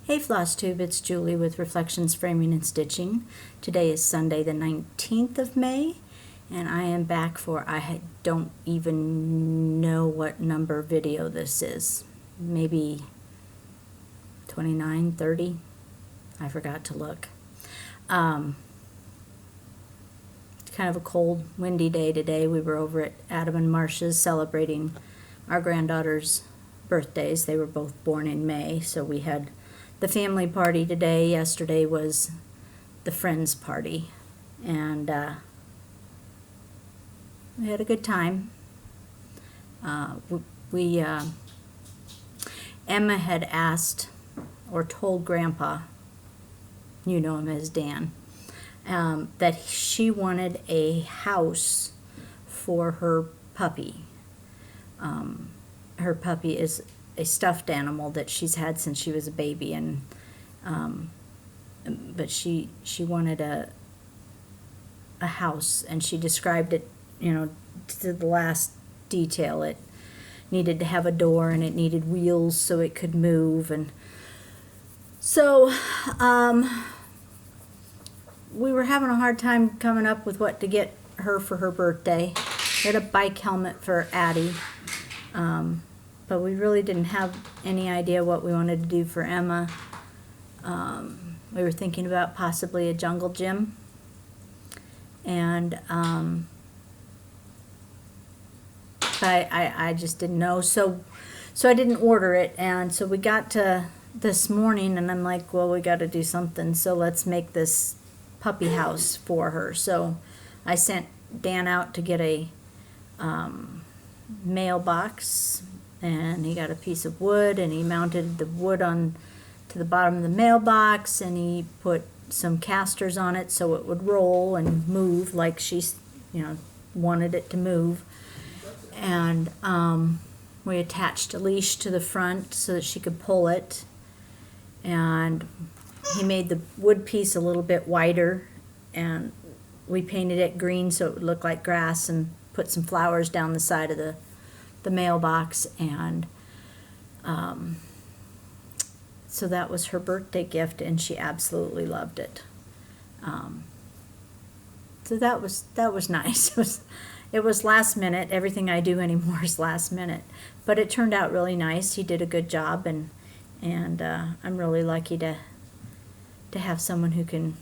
Hey Floss Tube, it's Julie with Reflections Framing and Stitching. Today is Sunday the 19th of May, and I am back for, I don't even know what number video this is. Maybe 29, 30? I forgot to look. It's kind of a cold, windy day today. We were over at Adam and Marcia's celebrating our granddaughter's birthdays. They were both born in May, so we had the family party today. Yesterday was the friends party, and we had a good time. Emma had asked or told Grandpa, you know him as Dan, that she wanted a house for her puppy. Her puppy is a stuffed animal that she's had since she was a baby, and but she wanted a house, and she described it, you know, to the last detail. It needed to have a door, and it needed wheels so it could move, and so we were having a hard time coming up with what to get her for her birthday. We had a bike helmet for Addie. But we really didn't have any idea what we wanted to do for Emma. We were thinking about possibly a jungle gym. And I just didn't know. So I didn't order it. And so we got to this morning, and I'm like, well, we got to do something. So let's make this puppy house for her. So I sent Dan out to get a mailbox, and he got a piece of wood, and he mounted the wood on to the bottom of the mailbox, and he put some casters on it so it would roll and move like she's, you know, wanted it to move. And we attached a leash to the front so that she could pull it, and he made the wood piece a little bit wider, and we painted it green so it would look like grass, and put some flowers down the side of the mailbox, and so that was her birthday gift, and she absolutely loved it. So that was nice. It was last minute. Everything I do anymore is last minute, but it turned out really nice. He did a good job, and I'm really lucky to have someone who can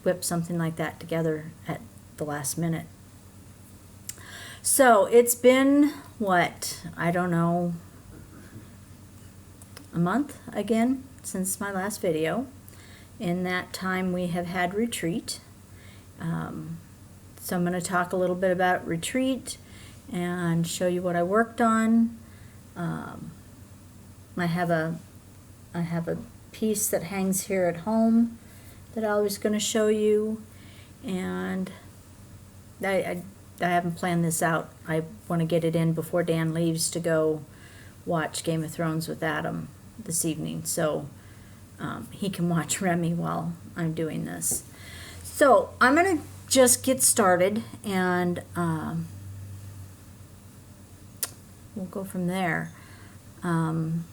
whip something like that together at the last minute. So it's been, what, I don't know, a month again since my last video. In that time we have had retreat. So I'm going to talk a little bit about retreat and show you what I worked on. I have a piece that hangs here at home that I was going to show you, and I haven't planned this out. I want to get it in before Dan leaves to go watch Game of Thrones with Adam this evening, so he can watch Remy while I'm doing this. So I'm going to just get started, and we'll go from there. So I'm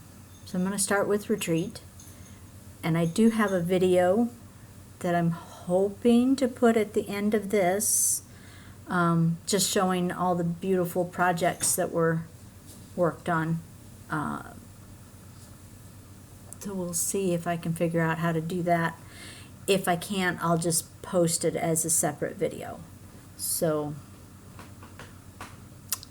going to start with retreat, and I do have a video that I'm hoping to put at the end of this, just showing all the beautiful projects that were worked on. So we'll see if I can figure out how to do that. If I can't, I'll just post it as a separate video. So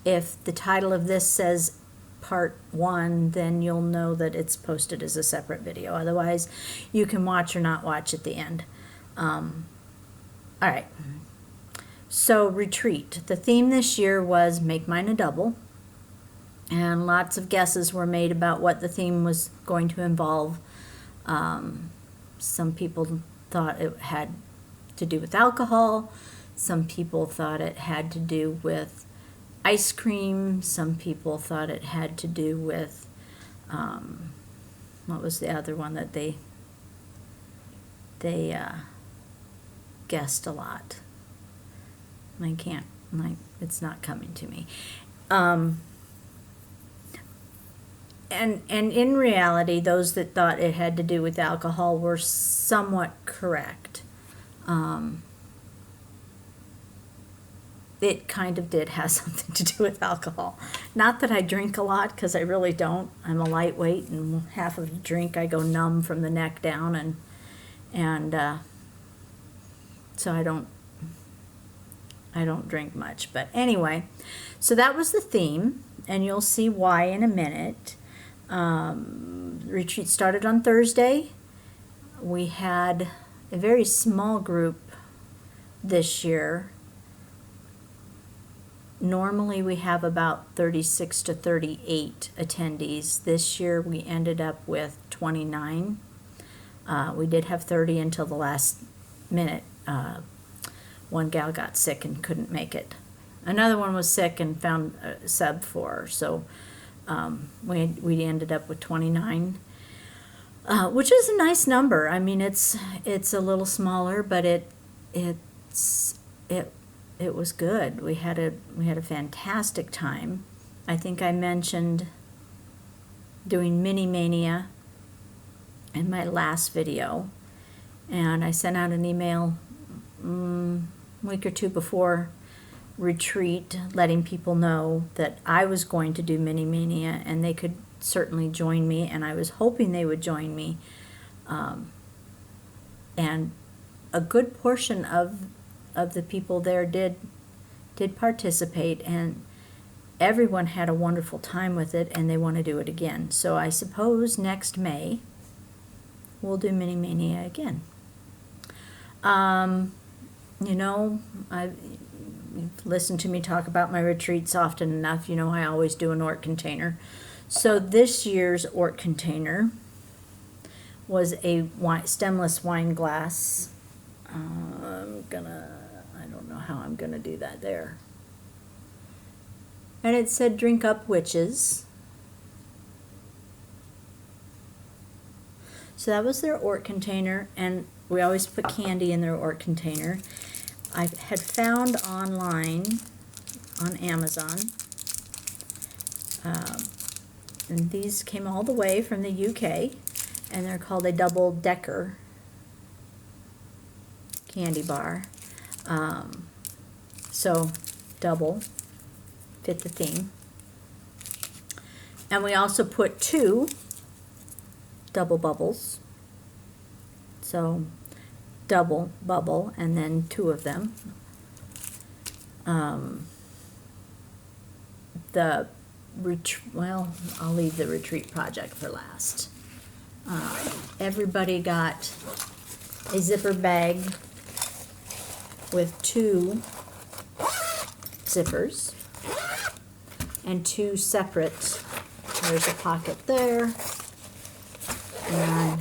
if the title of this says part 1, then you'll know that it's posted as a separate video. Otherwise, you can watch or not watch at the end. All right. So retreat. The theme this year was Make Mine a Double, and lots of guesses were made about what the theme was going to involve. Some people thought it had to do with alcohol. Some people thought it had to do with ice cream. Some people thought it had to do with, what was the other one that they guessed a lot? I can't, it's not coming to me. and in reality, those that thought it had to do with alcohol were somewhat correct. It kind of did have something to do with alcohol. Not that I drink a lot, because I really don't. I'm a lightweight, and half of the drink I go numb from the neck down, and so I don't drink much. But anyway, so that was the theme, and you'll see why in a minute. Retreat started on Thursday. We had a very small group this year. Normally we have about 36 to 38 attendees. This year we ended up with 29. We did have 30 until the last minute. One gal got sick and couldn't make it. Another one was sick and found a sub for her. So we ended up with 29, which is a nice number. I mean, it's a little smaller, but it was good. We had a fantastic time. I think I mentioned doing Mini Mania in my last video, and I sent out an email a week or two before retreat letting people know that I was going to do Mini Mania and they could certainly join me, and I was hoping they would join me. And a good portion of the people there did participate, and everyone had a wonderful time with it, and they want to do it again. So I suppose next May we'll do Mini Mania again. You know, you've listened to me talk about my retreats often enough. You know, I always do an Ort container. So this year's Ort container was a stemless wine glass. I don't know how I'm gonna do that there. And it said, "Drink up, witches." So that was their Ort container, and we always put candy in their Ort container. I had found online on Amazon, and these came all the way from the UK, and they're called a double-decker candy bar. So double, fit the theme. And we also put 2 double bubbles. So double bubble and then 2 of them. Well, I'll leave the retreat project for last. Everybody got a zipper bag with 2 zippers and 2 separate. There's a pocket there, and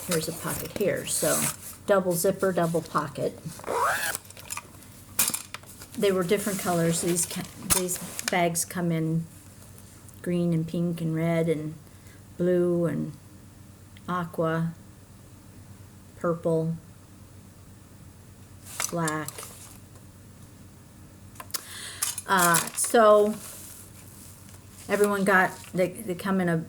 here's a pocket here. So double zipper, double pocket. They were different colors. These bags come in green and pink and red and blue and aqua, purple, black. So everyone got, they come in a,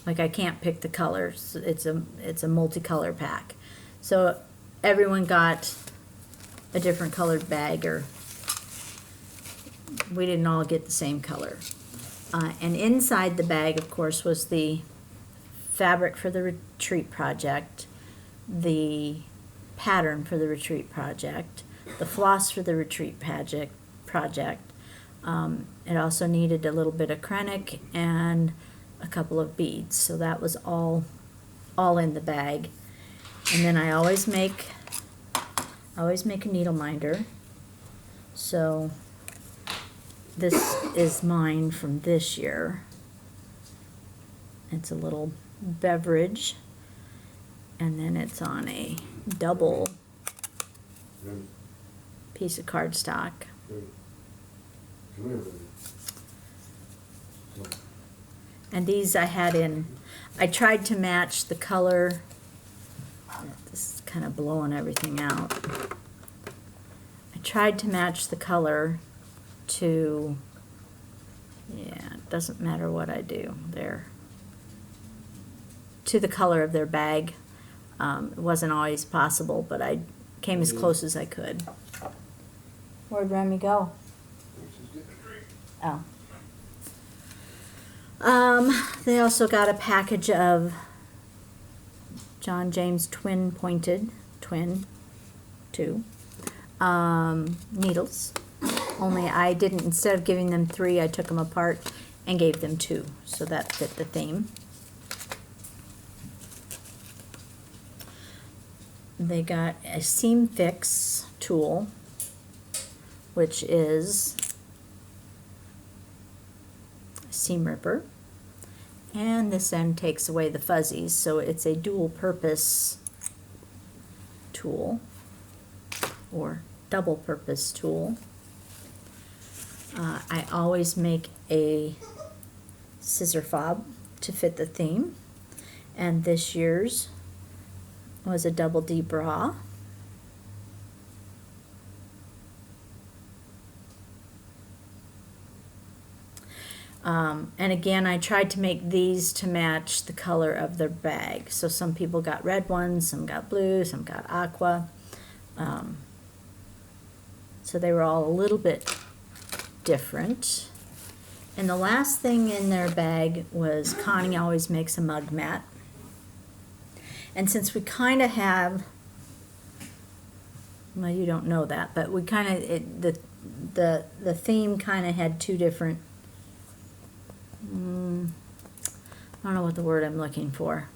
like, I can't pick the colors. It's a multicolor pack. So everyone got a different colored bag, or we didn't all get the same color. And inside the bag, of course, was the fabric for the retreat project, the pattern for the retreat project, the floss for the retreat project. It also needed a little bit of krennic and a couple of beads. So that was all in the bag. And then I always make a needle minder. So this is mine from this year. It's a little beverage, and then it's on a double piece of cardstock. And these I had in, I tried to match the color. This is kind of blowing everything out. I tried to match the color to, yeah, doesn't matter what I do there. To the color of their bag. It wasn't always possible, but I came as close as I could. Where'd Remy go? Oh. They also got a package of John James twin 2 needles. Only I didn't, instead of giving them 3, I took them apart and gave them 2, so that fit the theme. They got a seam fix tool, which is a seam ripper, and this end takes away the fuzzies, so it's a dual purpose tool or double purpose tool. I always make a scissor fob to fit the theme, and this year's was a double D bra. And again, I tried to make these to match the color of their bag. So some people got red ones, some got blue, some got aqua. So they were all a little bit different. And the last thing in their bag was Connie always makes a mug mat. And since we kind of have, well, you don't know that, but we kind of, the theme kind of had 2 different, I don't know what the word I'm looking for.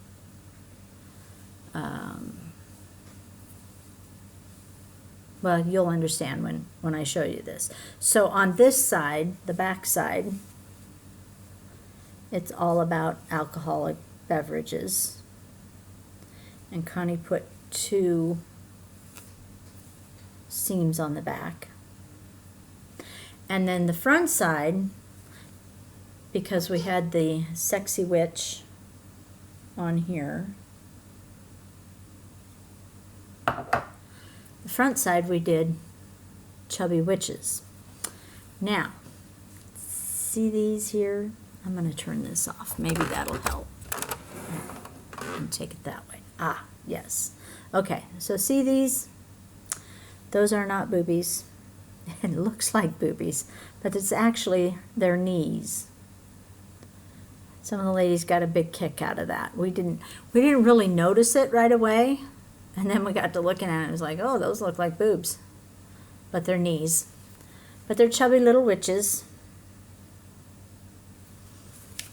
Well, you'll understand when I show you this. So on this side, the back side, it's all about alcoholic beverages. And Connie put 2 seams on the back. And then the front side, because we had the sexy witch on here, the front side we did chubby witches. Now, see these here? I'm going to turn this off. Maybe that'll help. And take it that way. Ah, yes. Okay, so see these? Those are not boobies. It looks like boobies, but it's actually their knees. Some of the ladies got a big kick out of that. We didn't really notice it right away, and then we got to looking at it and it was like, oh, those look like boobs. But they're knees. But they're chubby little witches.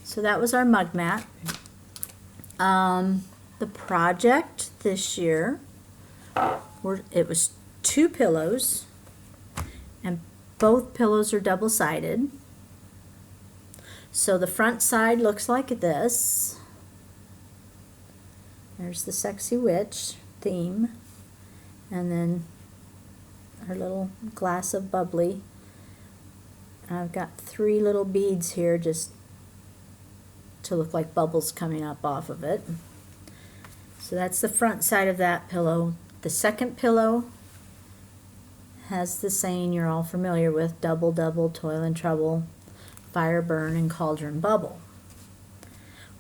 So that was our mug mat. The project this year, it was 2 pillows, and both pillows are double-sided. So the front side looks like this. There's the sexy witch theme, and then our little glass of bubbly. I've got 3 little beads here just to look like bubbles coming up off of it. So that's the front side of that pillow. The second pillow has the saying you're all familiar with, double, double, toil and trouble, fire burn, and cauldron bubble.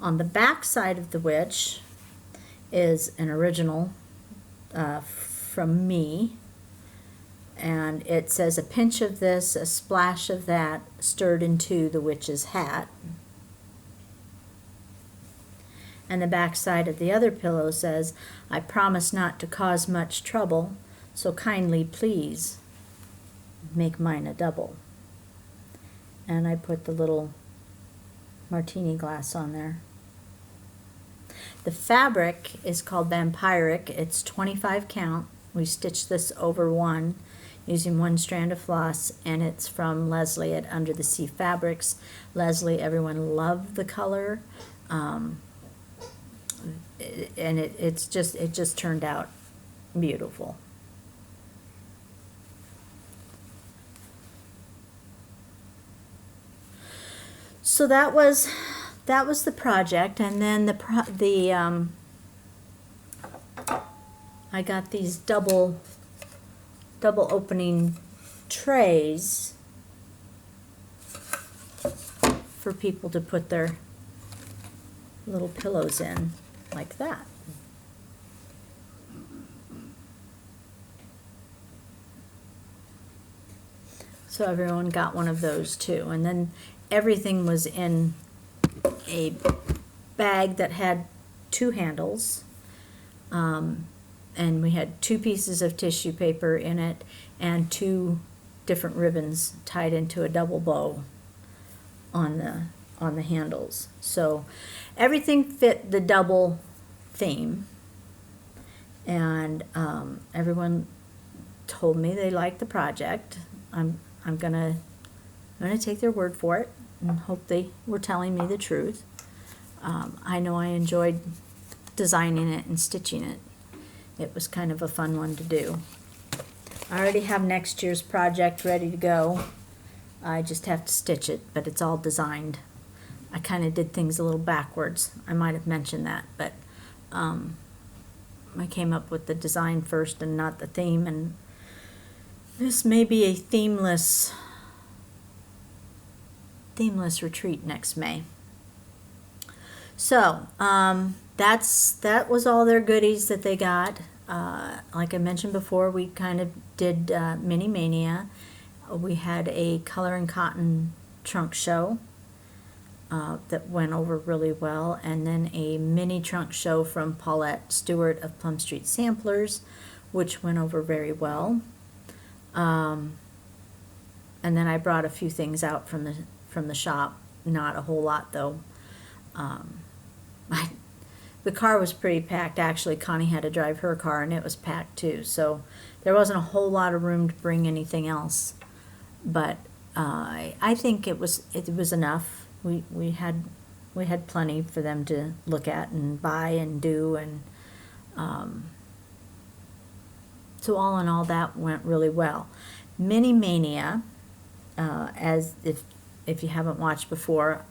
On the back side of the witch is an original from me, and it says a pinch of this, a splash of that, stirred into the witch's hat. And the back side of the other pillow says, I promise not to cause much trouble, so kindly please make mine a double. And I put the little martini glass on there. The fabric is called Vampiric. It's 25 count. We stitched this over 1 using 1 strand of floss, and it's from Leslie at Under the Sea Fabrics. Leslie, everyone loved the color. And it just turned out beautiful. So that was the project, and then I got these double opening trays for people to put their little pillows in like that. So everyone got one of those too. And then everything was in a bag that had 2 handles. And we had 2 pieces of tissue paper in it and 2 different ribbons tied into a double bow on the handles. So everything fit the double theme, and everyone told me they liked the project. I'm gonna take their word for it and hope they were telling me the truth. I know I enjoyed designing it and stitching it. It was kind of a fun one to do. I already have next year's project ready to go. I just have to stitch it, but it's all designed. I kind of did things a little backwards. I might have mentioned that, but I came up with the design first and not the theme, and this may be a themeless retreat next May. So that was all their goodies that they got. Like I mentioned before, we kind of did Mini Mania. We had a color and cotton trunk show that went over really well, and then a mini trunk show from Paulette Stewart of Plum Street Samplers, which went over very well. And then I brought a few things out from the shop, not a whole lot though. The car was pretty packed. Actually, Connie had to drive her car, and it was packed too. So there wasn't a whole lot of room to bring anything else. But I think it was enough. We had plenty for them to look at and buy and do, and so all in all, that went really well. Mini Mania, as if you haven't watched before,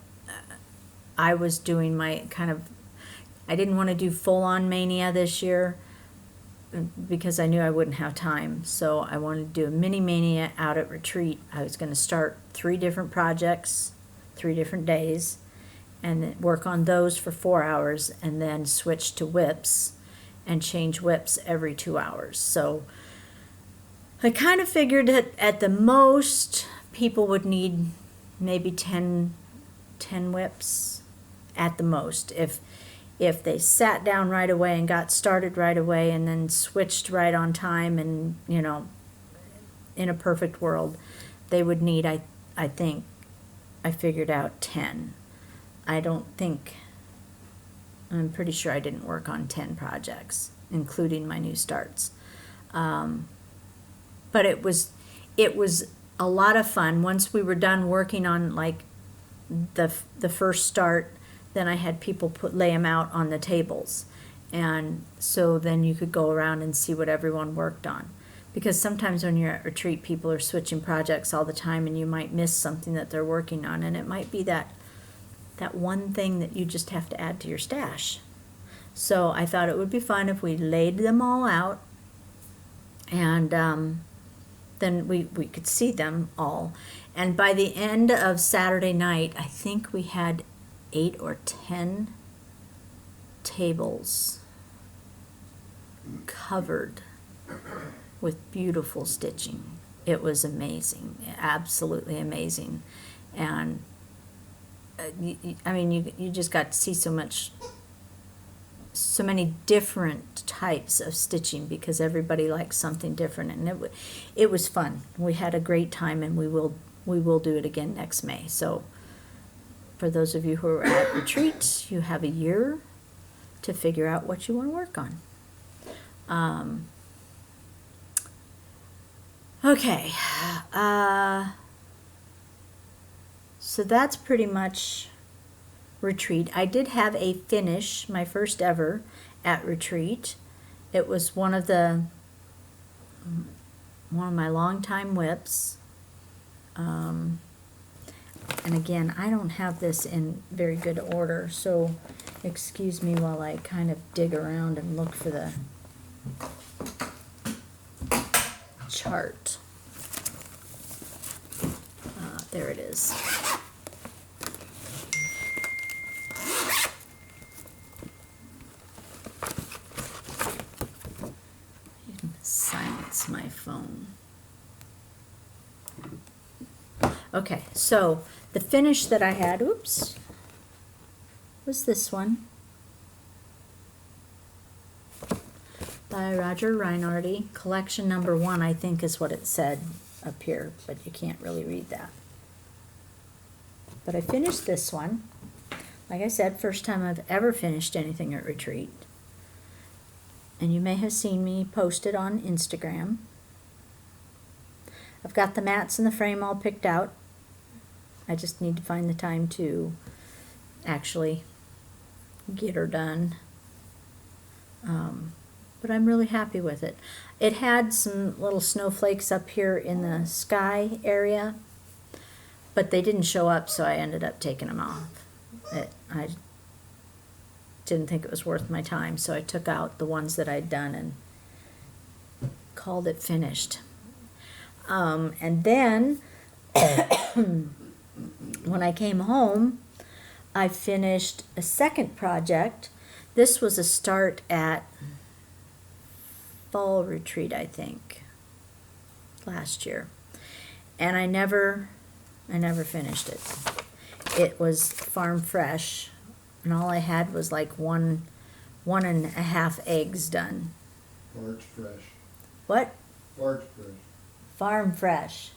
I was doing my I didn't want to do full-on Mania this year because I knew I wouldn't have time. So I wanted to do a Mini Mania out at Retreat. I was going to start 3 different projects, 3 different days, and then work on those for 4 hours, and then switch to whips and change whips every 2 hours. So I kind of figured that at the most people would need maybe 10 whips at the most. If they sat down right away and got started right away and then switched right on time, and in a perfect world, they would need, I think, I figured out 10. I'm pretty sure I didn't work on 10 projects, including my new starts. But it was a lot of fun. Once we were done working on like the first start, then I had people lay them out on the tables, and so then you could go around and see what everyone worked on. Because sometimes when you're at retreat, people are switching projects all the time, and you might miss something that they're working on, and it might be that one thing that you just have to add to your stash. So I thought it would be fun if we laid them all out, and then we could see them all. And by the end of Saturday night, I think we had 8 or 10 tables covered with beautiful stitching. It was amazing, absolutely amazing. And you just got to see so many different types of stitching, because everybody likes something different, and it was fun. We had a great time, and we will do it again next May. So for those of you who are at retreat, you have a year to figure out what you want to work on. Okay, so that's pretty much retreat. I did have a finish, my first ever at retreat. It was one of my longtime whips. And again, I don't have this in very good order, so excuse me while I kind of dig around and look for the chart. There it is. That's my phone. Okay, so the finish that I had, oops, was this one by Roger Reinardi. Collection number 1, I think is what it said up here, but you can't really read that. But I finished this one. Like I said, first time I've ever finished anything at retreat. And you may have seen me post it on Instagram. I've got the mats and the frame all picked out. I just need to find the time to actually get her done. But I'm really happy with it. It had some little snowflakes up here in the sky area, but they didn't show up, so I ended up taking them off. I didn't think it was worth my time, so I took out the ones that I'd done and called it finished. And then when I came home, I finished a second project. This was a start at fall retreat, I think, last year. And I never finished it. It was farm fresh, and all I had was like one and a half eggs done. Farm fresh. What? Farm fresh. Farm fresh.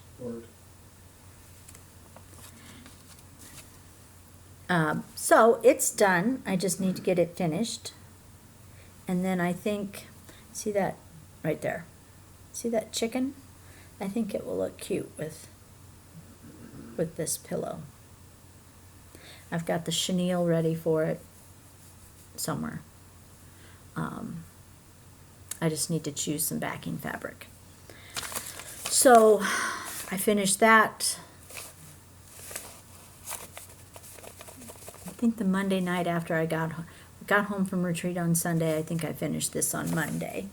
So it's done. I just need to get it finished. And then I think, see that right there? See that chicken? I think it will look cute with this pillow. I've got the chenille ready for it somewhere. I just need to choose some backing fabric. So I finished that. I think the Monday night after I got home from retreat on Sunday. I think I finished this on Monday.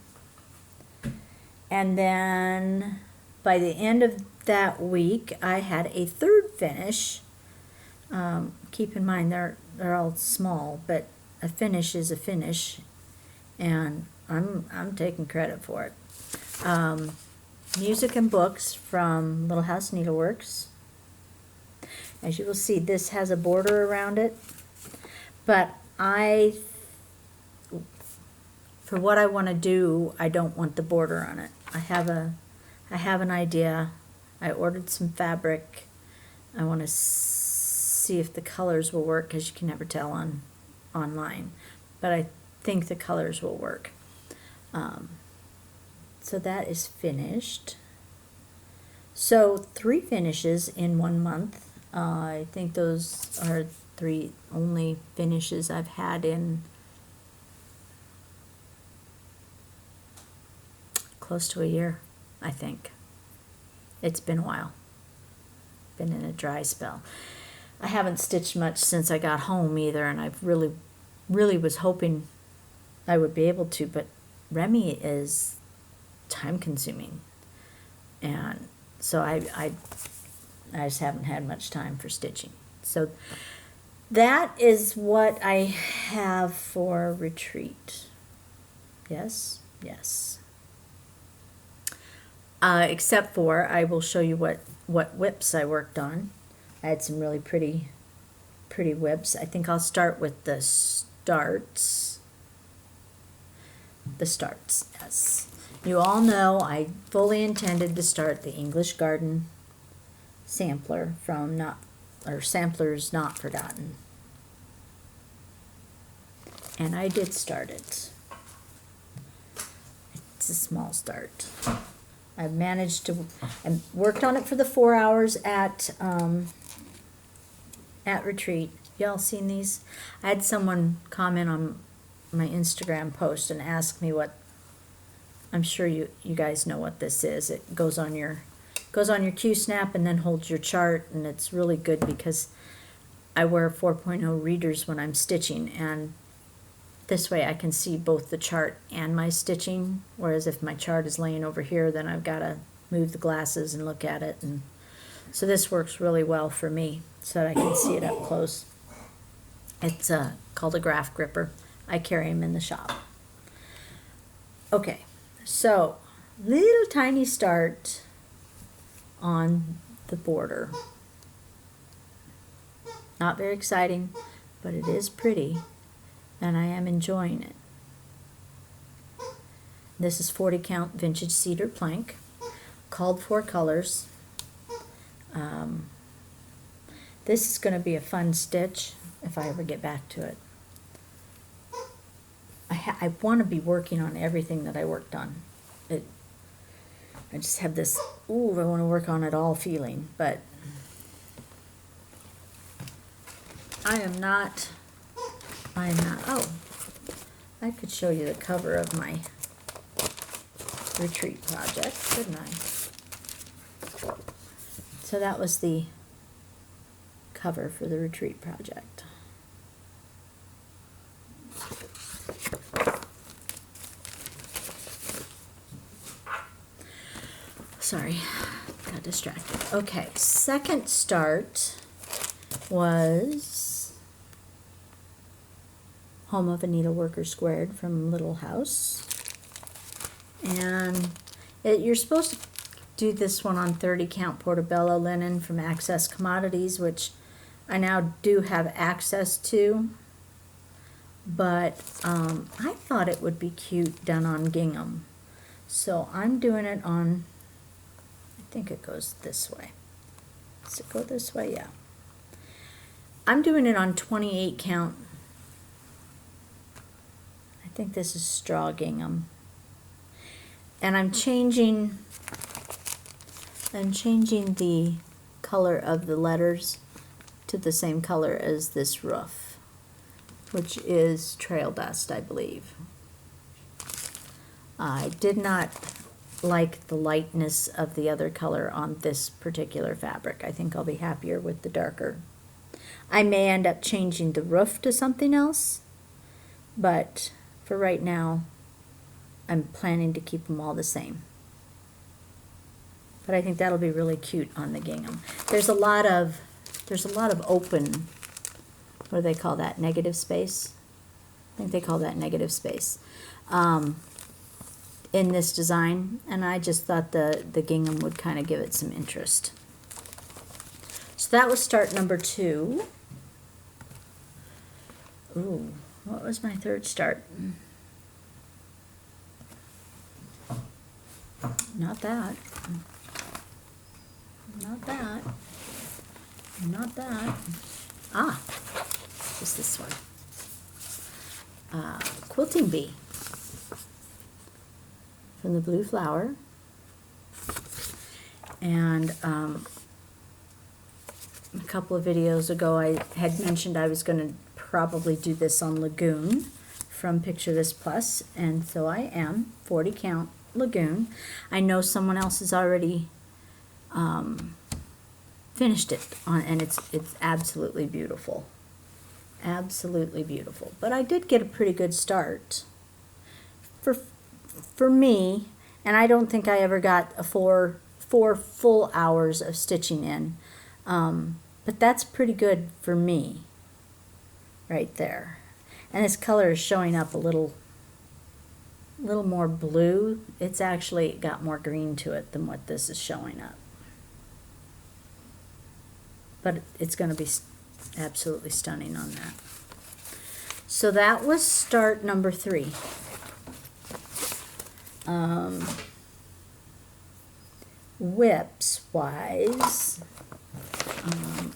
And then by the end of that week, I had a third finish. Keep in mind they're all small, but a finish is a finish, and I'm taking credit for it. Music and books from Little House Needleworks. As you will see, this has a border around it, but for what I want to do, I don't want the border on it. I have an idea. I ordered some fabric. I want to see if the colors will work, because you can never tell online, but I think the colors will work. So that is finished. So 3 finishes in 1 month. I think those are 3 only finishes I've had in close to a year, I think. It's been a while. Been in a dry spell. I haven't stitched much since I got home either, and I've really was hoping I would be able to, but Remy is time consuming, and so I just haven't had much time for stitching. So that is what I have for retreat. Yes. Except for, I will show you what whips I worked on. I had some really pretty whips. I think I'll start with the starts. Yes. You all know I fully intended to start the English Garden sampler from Samplers Not Forgotten. And I did start it. It's a small start. I managed to, I worked on it for the 4 hours at retreat. Y'all seen these? I had someone comment on my Instagram post and ask me what, I'm sure you guys know what this is. It goes on your Q-snap and then holds your chart, and it's really good because I wear 4.0 readers when I'm stitching, and this way I can see both the chart and my stitching, whereas if my chart is laying over here, then I've got to move the glasses and look at it. And so this works really well for me so that I can see it up close. It's called a graph gripper. I carry them in the shop. Okay, so little tiny start on the border. Not very exciting, but it is pretty, and I am enjoying it. This is 40 count vintage cedar plank, called for colors. This is going to be a fun stitch if I ever get back to it. I want to be working on everything that I worked on. I just have this, ooh, I want to work on it all feeling, but I am not, oh, I could show you the cover of my retreat project, couldn't I? So that was the cover for the retreat project. Sorry, got distracted. Okay, second start was Home of a Needleworker Squared from Little House. And you're supposed to do this one on 30 count portobello linen from Access Commodities, which I now do have access to. But I thought it would be cute done on gingham. So I'm doing it on, I think it goes this way. Does it go this way? Yeah. I'm doing it on 28 count. I think this is straw gingham. And I'm changing the color of the letters to the same color as this roof, which is trail dust, I believe. I did not like the lightness of the other color on this particular fabric. I think I'll be happier with the darker. I may end up changing the roof to something else, but for right now, I'm planning to keep them all the same. But I think that'll be really cute on the gingham. There's a lot of open, what do they call that, negative space? I think they call that negative space in this design, and I just thought the gingham would kind of give it some interest. So that was start number 2. Ooh, what was my third start? Not that. Not that. Not that. Ah, just this one. Quilting Bee from the Blue Flower. And a couple of videos ago I had mentioned I was going to probably do this on Lagoon from Picture This Plus, and so I am. 40 count Lagoon. I know someone else has already finished it and it's absolutely beautiful. Absolutely beautiful. But I did get a pretty good start for me, and I don't think I ever got a four full hours of stitching in. But that's pretty good for me right there. And this color is showing up a little more blue. It's actually got more green to it than what this is showing up. But it's going to be absolutely stunning on that. So that was start number 3. Whips wise,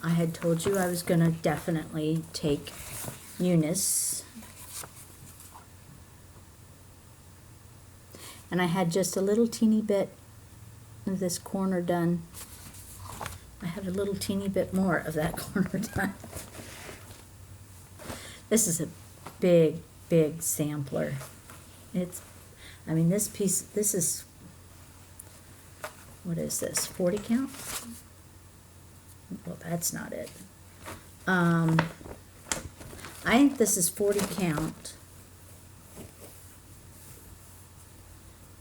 I had told you I was going to definitely take Eunice. And I had just a little teeny bit of this corner done. I have a little teeny bit more of that corner done. This is a big, big sampler. I mean, this piece, this is, what is this, 40 count? Well, that's not it. I think this is 40 count.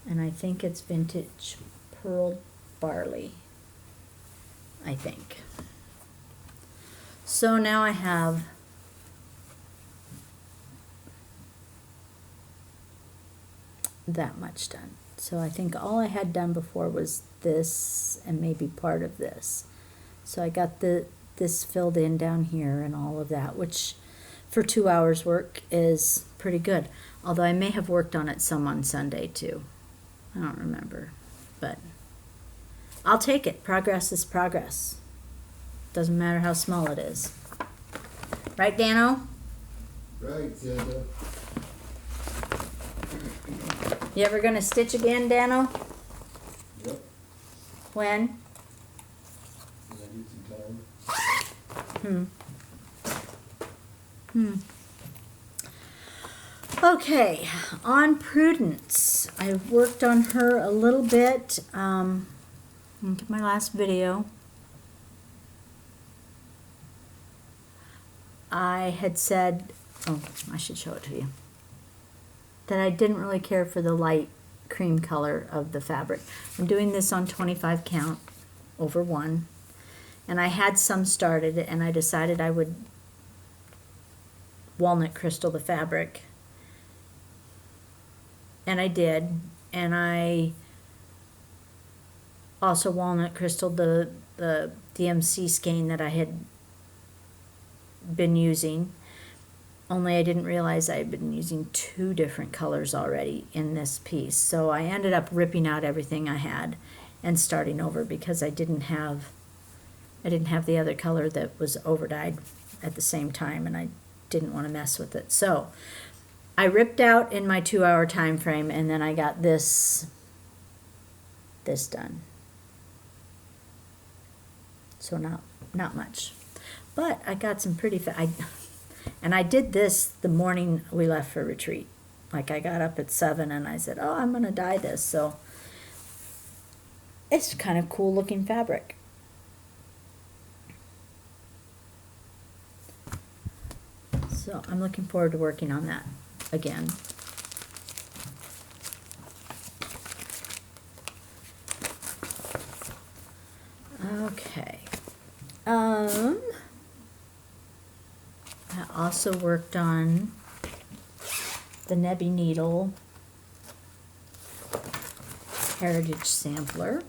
And I think it's vintage pearl barley, I think. So now I have that much done. So I think all I had done before was this and maybe part of this. So I got this filled in down here and all of that, which for 2 hours work is pretty good. Although I may have worked on it some on Sunday too. I don't remember, but I'll take it. Progress is progress. Doesn't matter how small it is. Right, Dano? Right, Santa. You ever gonna stitch again, Dano? Yep. When? When I get some time. Okay, on Prudence. I worked on her a little bit. Look at my last video. I had said, oh, I should show it to you, that I didn't really care for the light cream color of the fabric. I'm doing this on 25 count over 1, and I had some started, and I decided I would walnut crystal the fabric, and I did, and I also walnut crystaled the DMC skein that I had been using, only I didn't realize I had been using 2 different colors already in this piece. So I ended up ripping out everything I had and starting over because I didn't have the other color that was over dyed at the same time, and I didn't want to mess with it. So I ripped out in my 2-hour time frame, and then I got this done. So not much, but I got some pretty and I did this the morning we left for retreat. Like, I got up at 7 and I said, oh, I'm gonna dye this. So it's kind of cool looking fabric. So I'm looking forward to working on that again. Okay. I also worked on the Nebby Needle Heritage Sampler,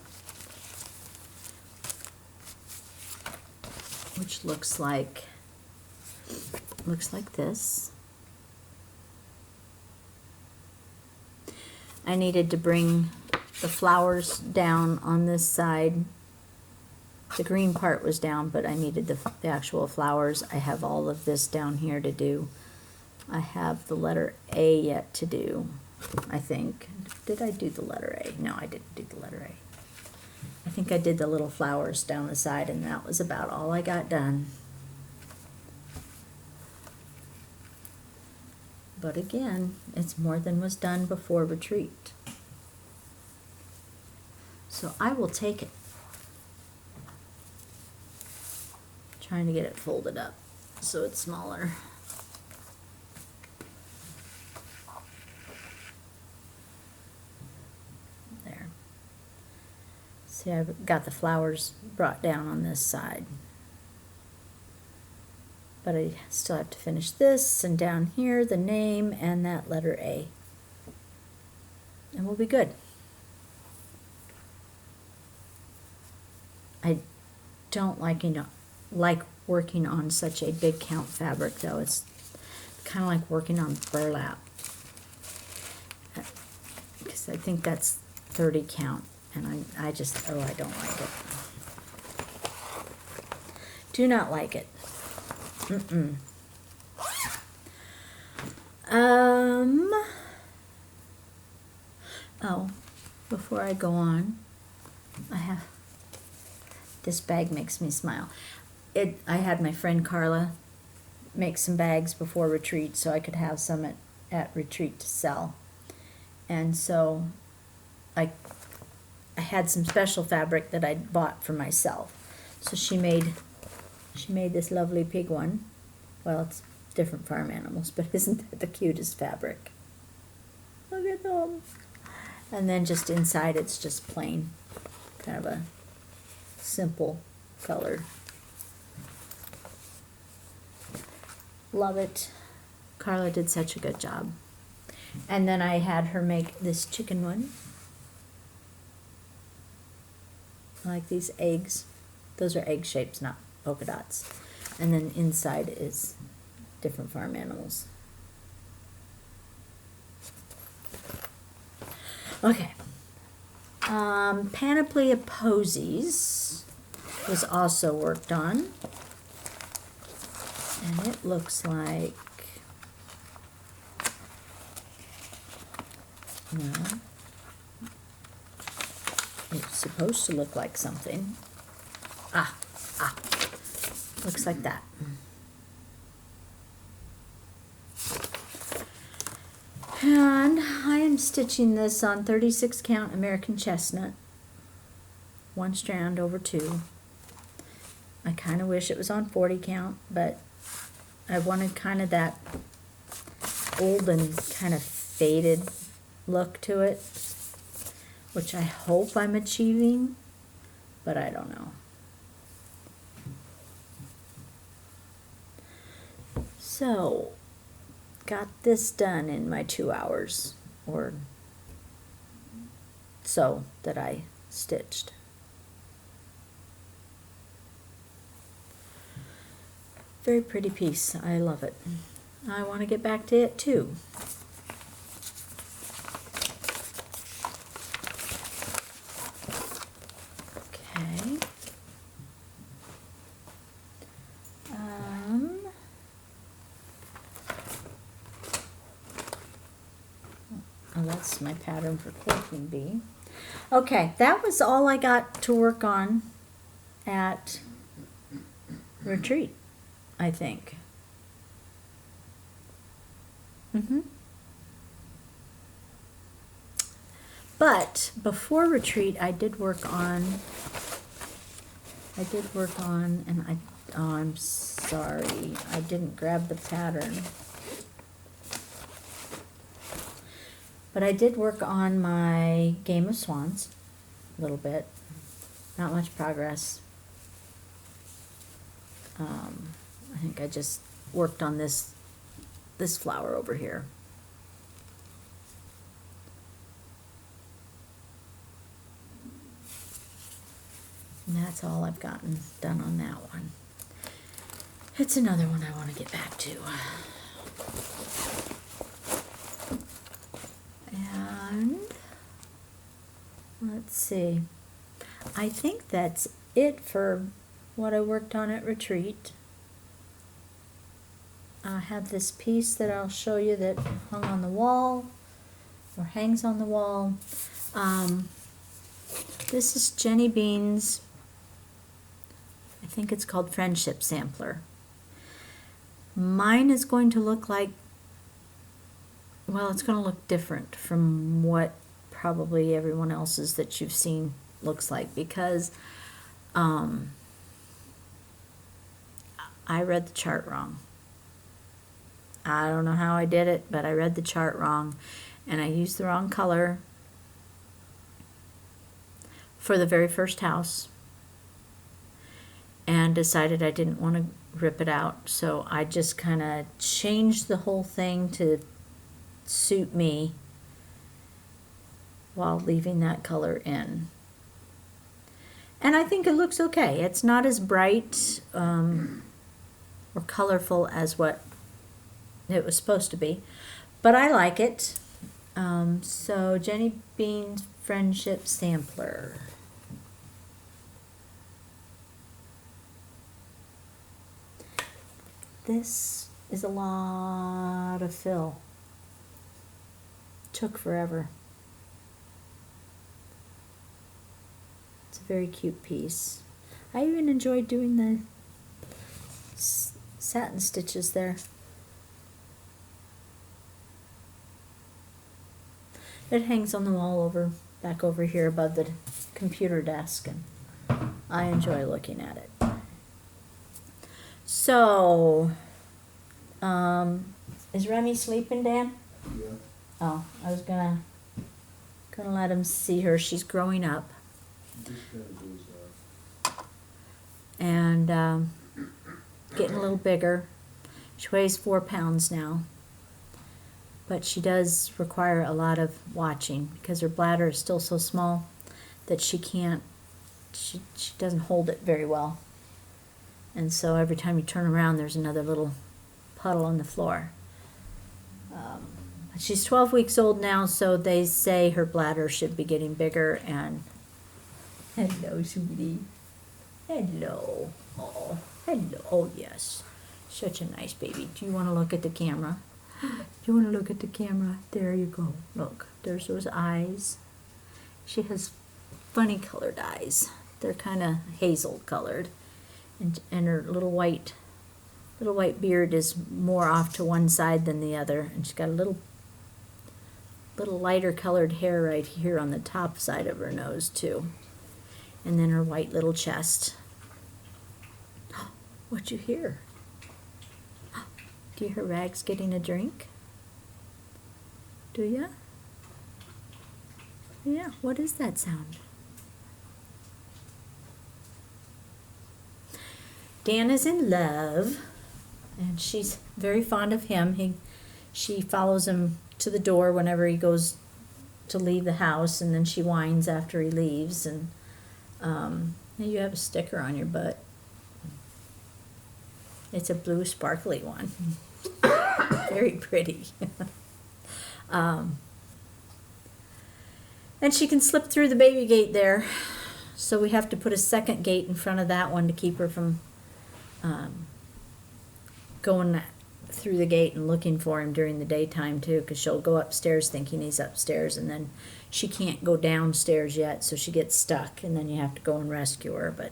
which looks like this. I needed to bring the flowers down on this side. The green part was down, but I needed the actual flowers. I have all of this down here to do. I have the letter A yet to do, I think. Did I do the letter A? No, I didn't do the letter A. I think I did the little flowers down the side, and that was about all I got done. But again, it's more than was done before retreat. So I will take it. Trying to get it folded up so it's smaller. There. See, I've got the flowers brought down on this side. But I still have to finish this, and down here the name and that letter A. And we'll be good. I don't like working on such a big count fabric, though. It's kind of like working on burlap, because I think that's 30 count, and I just, oh, I don't like it. Do not like it. Oh, before I go on, this bag makes me smile. I had my friend Carla make some bags before retreat so I could have some at retreat to sell. And so I had some special fabric that I'd bought for myself. So she made this lovely pig one. Well, it's different farm animals, but isn't that the cutest fabric? Look at them. And then just inside it's just plain, kind of a simple color. Love it. Carla did such a good job. And then I had her make this chicken one. Like these eggs. Those are egg shapes, not polka dots. And then inside is different farm animals. Okay. Panoply of Posies was also worked on. And it looks like, well, it's supposed to look like something. Looks like that. And I am stitching this on 36 count American chestnut. 1 strand over 2. I kind of wish it was on 40 count, but I wanted kind of that old and kind of faded look to it, which I hope I'm achieving, but I don't know. So, got this done in my 2 hours, or so that I stitched. Very pretty piece. I love it. I want to get back to it too. Okay. Oh, that's my pattern for quilting bee. Okay, that was all I got to work on at retreat, I think. But before retreat, I did work on, and oh, I'm sorry, I didn't grab the pattern. But I did work on my Game of Swans a little bit. Not much progress. I think I just worked on this flower over here. And that's all I've gotten done on that one. It's another one I want to get back to. And let's see. I think that's it for what I worked on at retreat. I have this piece that I'll show you that hung on the wall, or hangs on the wall. This is Jenny Bean's, I think it's called Friendship Sampler. Mine is going to look like, well, it's going to look different from what probably everyone else's that you've seen looks like, because I read the chart wrong. I don't know how I did it, but I read the chart wrong, and I used the wrong color for the very first house, and decided I didn't want to rip it out, so I just kind of changed the whole thing to suit me while leaving that color in. And I think it looks okay. It's not as bright or colorful as what it was supposed to be, but I like it. So Jenny Bean's Friendship Sampler. This is a lot of fill. Took forever. It's a very cute piece. I even enjoyed doing the satin stitches there. It hangs on the wall back over here above the computer desk, and I enjoy looking at it. So, is Remy sleeping, Dan? Yeah. Oh, I was gonna let him see her. She's growing up, Just kind of goes and getting a little bigger. She weighs 4 pounds now, but she does require a lot of watching because her bladder is still so small that she doesn't hold it very well. And so every time you turn around, there's another little puddle on the floor. She's 12 weeks old now, so they say her bladder should be getting bigger. And hello, sweetie. Hello. Oh, hello. Oh, yes. Such a nice baby. Do you want to look at the camera? Do you want to look at the camera? There you go. Look, there's those eyes. She has funny colored eyes. They're kind of hazel colored. And her little white beard is more off to one side than the other. And she's got a little lighter colored hair right here on the top side of her nose too. And then her white little chest. What'd you hear? Do you hear Rags getting a drink? Do ya? Yeah, what is that sound? Dan is in love, and she's very fond of him. She follows him to the door whenever he goes to leave the house, and then she whines after he leaves. And you have a sticker on your butt. It's a blue sparkly one. Very pretty. And she can slip through the baby gate there. So we have to put a second gate in front of that one to keep her from going through the gate and looking for him during the daytime too, because she'll go upstairs thinking he's upstairs, and then she can't go downstairs yet, so she gets stuck, and then you have to go and rescue her. But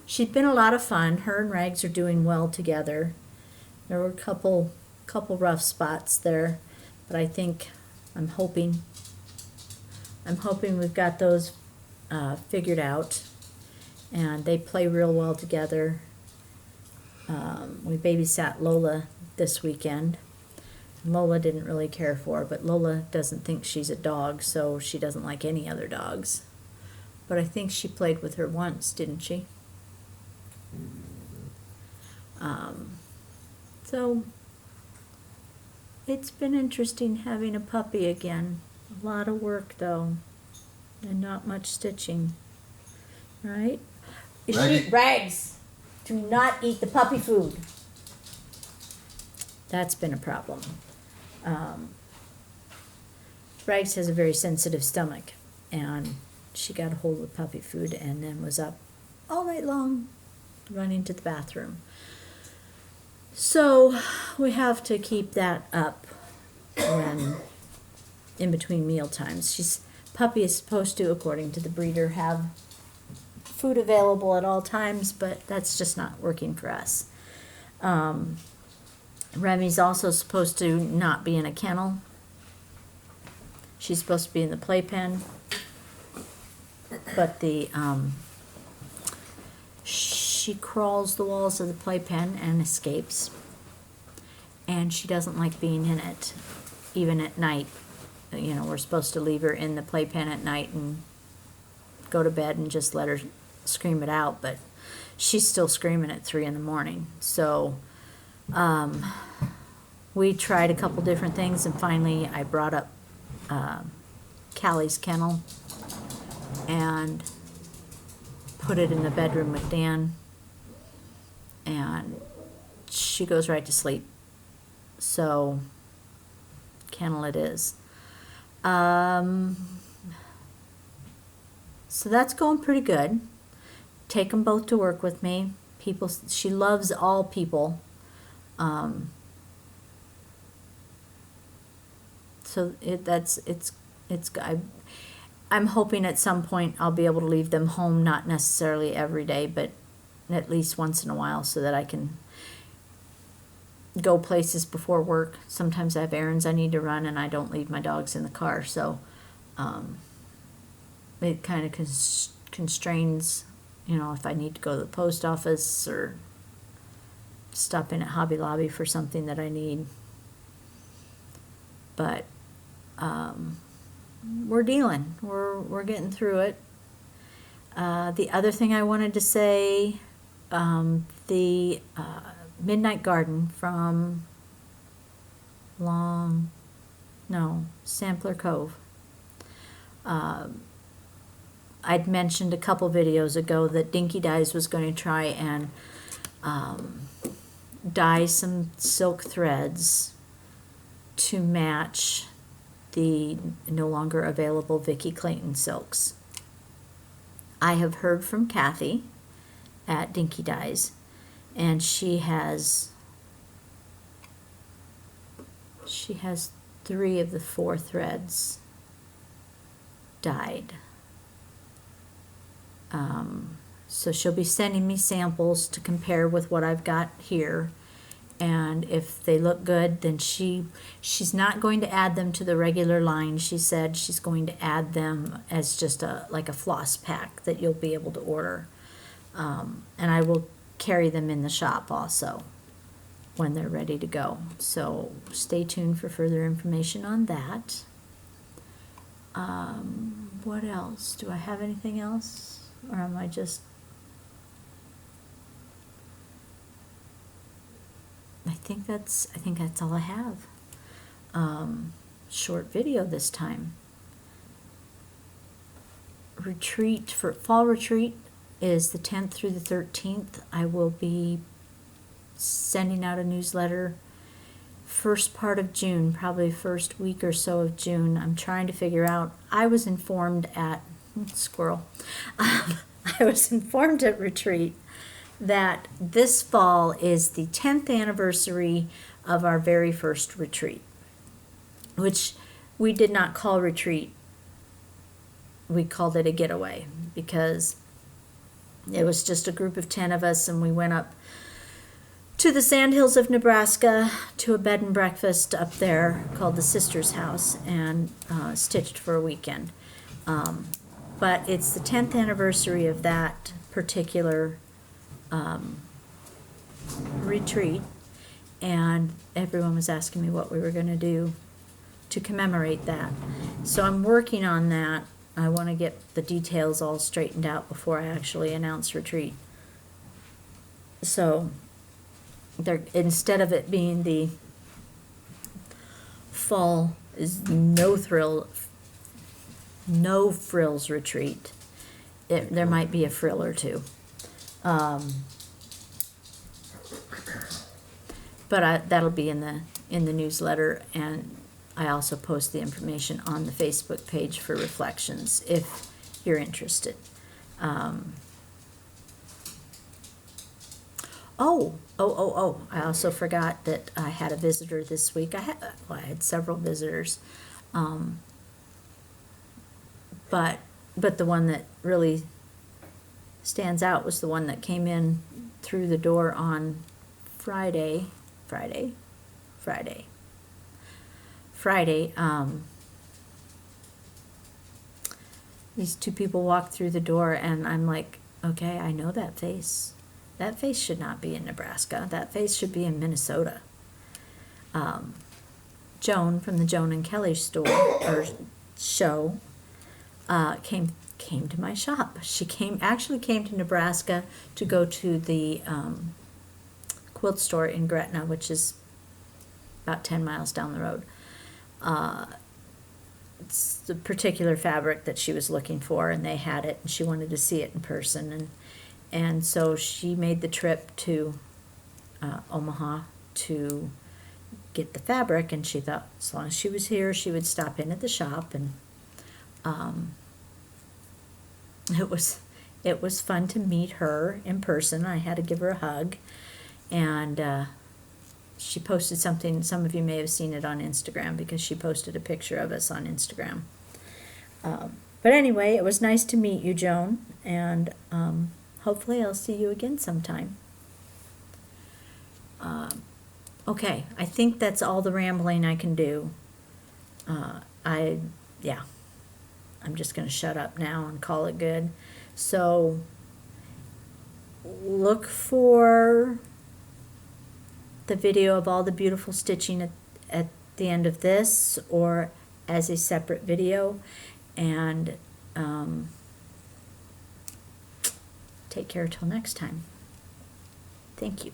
she's been a lot of fun. Her and Rags are doing well together. There were a couple rough spots there, but I think I'm hoping we've got those figured out, and they play real well together. We babysat Lola this weekend. Lola didn't really care for her, but Lola doesn't think she's a dog, so she doesn't like any other dogs. But I think she played with her once, didn't she? So it's been interesting having a puppy again. A lot of work though, and not much stitching, right? Rags, do not eat the puppy food. That's been a problem. Rags has a very sensitive stomach, and she got a hold of puppy food and then was up all night long running to the bathroom. So we have to keep that up when in between meal times. Puppy is supposed to, according to the breeder, have food available at all times, but that's just not working for us. Remy's also supposed to not be in a kennel. She's supposed to be in the playpen, but she crawls the walls of the playpen and escapes, and she doesn't like being in it, even at night. You know, we're supposed to leave her in the playpen at night and go to bed and just let her scream it out, but she's still screaming at 3 a.m. So we tried a couple different things, and finally I brought up Callie's kennel and put it in the bedroom with Dan, and she goes right to sleep. So kennel it is. So that's going pretty good. Take them both to work with me. She loves all people. So I'm hoping at some point I'll be able to leave them home, not necessarily every day, but at least once in a while, so that I can go places before work. Sometimes I have errands I need to run, and I don't leave my dogs in the car, so it kind of constrains, if I need to go to the post office or stop in at Hobby Lobby for something that I need. But we're dealing. We're getting through it. The other thing I wanted to say, the Midnight Garden from Sampler Cove. I'd mentioned a couple videos ago that Dinky Dyes was going to try and dye some silk threads to match the no longer available Vicki Clayton silks. I have heard from Kathy at Dinky Dyes, and she has 3 of the 4 threads dyed. So she'll be sending me samples to compare with what I've got here, and if they look good, then she's not going to add them to the regular line. She said she's going to add them as just like a floss pack that you'll be able to order, and I will carry them in the shop also when they're ready to go. So stay tuned for further information on that. What else? Do I have anything else? Or am I just... I think that's all I have. Short video this time. Retreat for fall retreat is the 10th through the 13th. I will be sending out a newsletter first part of June, probably first week or so of June. I'm trying to figure out. I was informed at squirrel. I was informed at retreat that this fall is the 10th anniversary of our very first retreat, which we did not call retreat. We called it a getaway because it was just a group of 10 of us, and we went up to the Sandhills of Nebraska to a bed and breakfast up there called the Sisters House, and stitched for a weekend. But it's the 10th anniversary of that particular retreat, and everyone was asking me what we were going to do to commemorate that. So I'm working on that. I want to get the details all straightened out before I actually announce retreat. So instead of it being the fall is no frills retreat, there might be a frill or two. But that'll be in the newsletter, and I also post the information on the Facebook page for reflections if you're interested. I also forgot that I had a visitor this week. I had several visitors, but the one that really stands out was the one that came in through the door on Friday. These 2 people walked through the door, and I'm like, okay, I know that face. That face should not be in Nebraska. That face should be in Minnesota. Joan from the Joan and Kelly show came to my shop. She actually came to Nebraska to go to the quilt store in Gretna, which is about 10 miles down the road. It's the particular fabric that she was looking for, and they had it, and she wanted to see it in person, and so she made the trip to Omaha to get the fabric, and she thought as long as she was here, she would stop in at the shop, and it was fun to meet her in person. I had to give her a hug, and she posted something. Some of you may have seen it on Instagram because she posted a picture of us on Instagram. But anyway, it was nice to meet you, Joan, and hopefully I'll see you again sometime. Okay, I think that's all the rambling I can do. I'm just going to shut up now and call it good. So look for the video of all the beautiful stitching at the end of this, or as a separate video, and take care till next time. Thank you.